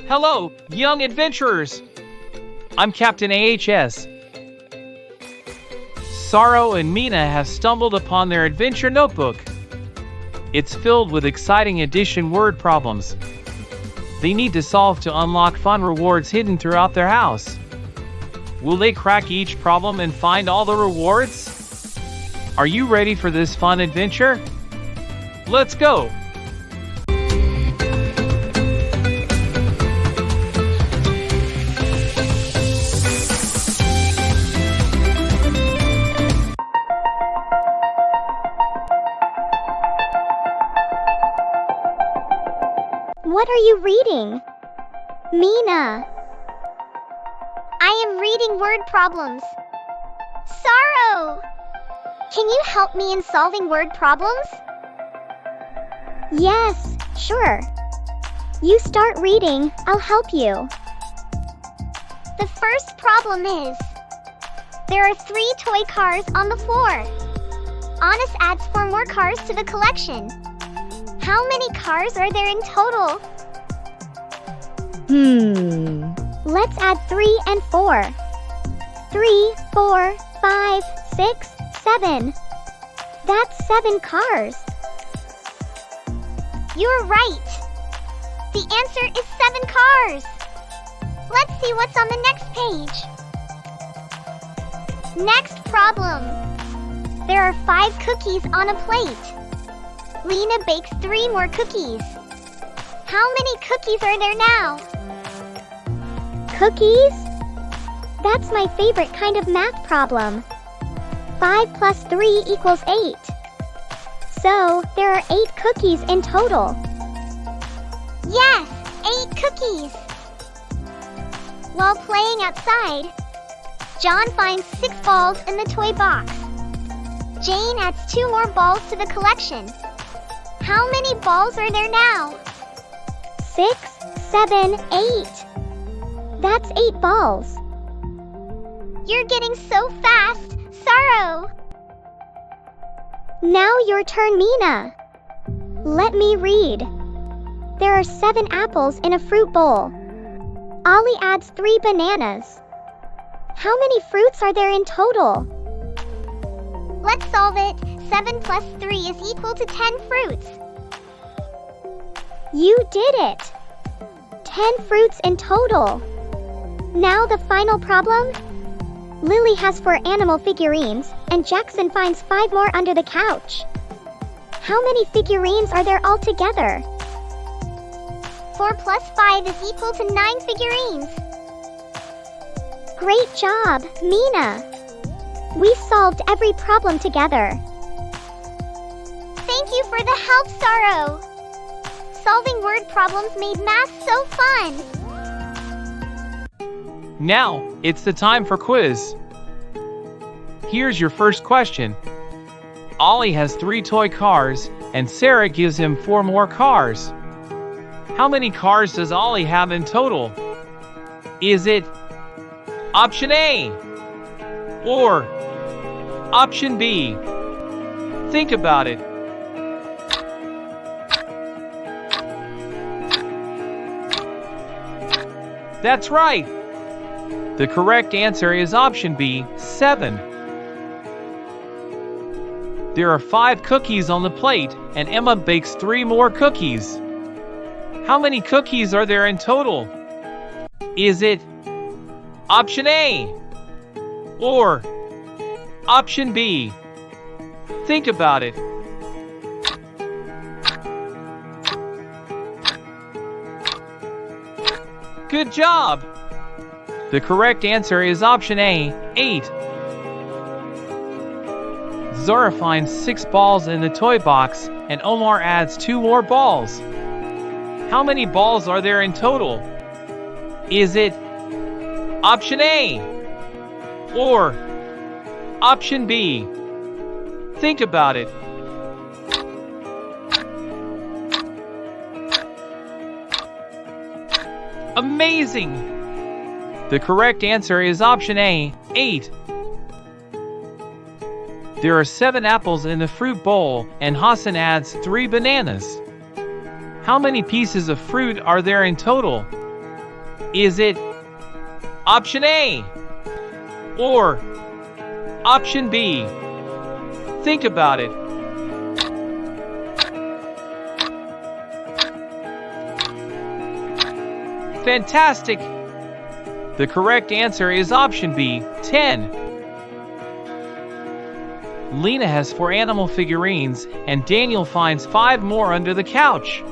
Hello, young adventurers! I'm Captain AHS. Saro and Mina have stumbled upon their adventure notebook. It's filled with exciting addition word problems they need to solve to unlock fun rewards hidden throughout their house. Will they crack each problem and find all the rewards? Are you ready for this fun adventure? Let's go! What are you reading? Mina. I am reading word problems. Saro! Can you help me in solving word problems? Yes, sure. You start reading, I'll help you. The first problem is, there are 3 toy cars on the floor. Honest adds 4 more cars to the collection. How many cars are there in total? Let's add 3 and 4. 3, 4, 5, 6, 7. That's 7 cars. You're right. The answer is 7 cars. Let's see what's on the next page. Next problem. There are 5 cookies on a plate. Lena bakes 3 more cookies. How many cookies are there now? Cookies? That's my favorite kind of math problem. 5 plus 3 equals 8. So, there are 8 cookies in total. Yes, 8 cookies. While playing outside, John finds 6 balls in the toy box. Jane adds 2 more balls to the collection. How many balls are there now? 6, 7, 8. That's 8 balls. You're getting so fast, Saro. Now your turn, Mina. Let me read. There are 7 apples in a fruit bowl. Ollie adds 3 bananas. How many fruits are there in total? Let's solve it. 7 plus 3 is equal to 10 fruits. You did it! 10 fruits in total. Now the final problem? Lily has 4 animal figurines, and Jackson finds 5 more under the couch. How many figurines are there altogether? 4 plus 5 is equal to 9 figurines. Great job, Mina! We solved every problem together. Thank you for the help, Saro! Solving word problems made math so fun! Now, it's the time for quiz. Here's your first question. Ollie has 3 toy cars, and Sarah gives him 4 more cars. How many cars does Ollie have in total? Is it option A or option B? Think about it. That's right. The correct answer is option B, 7. There are 5 cookies on the plate, and Emma bakes 3 more cookies. How many cookies are there in total? Is it option A or option B? Think about it. Good job! The correct answer is option A, 8. Zora finds 6 balls in the toy box, and Omar adds 2 more balls. How many balls are there in total? Is it option A or option B? Think about it. Amazing! The correct answer is option A, 8. There are 7 apples in the fruit bowl, and Hassan adds 3 bananas. How many pieces of fruit are there in total? Is it option A or option B? Think about it. Fantastic! The correct answer is option B, 10. Lena has 4 animal figurines, and Daniel finds 5 more under the couch.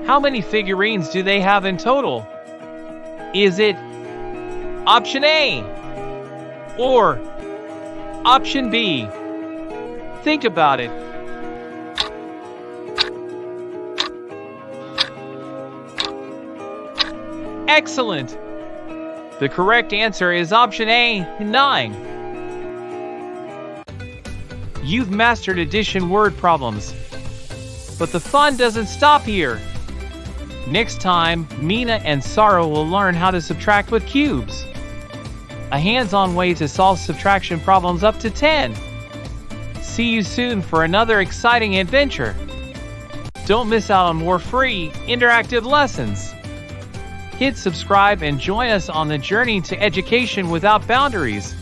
How many figurines do they have in total? Is it option A or option B? Think about it. Excellent! The correct answer is option A, 9. You've mastered addition word problems. But the fun doesn't stop here. Next time, Mina and Saro will learn how to subtract with cubes. A hands-on way to solve subtraction problems up to 10. See you soon for another exciting adventure. Don't miss out on more free, interactive lessons. Hit subscribe and join us on the journey to education without boundaries.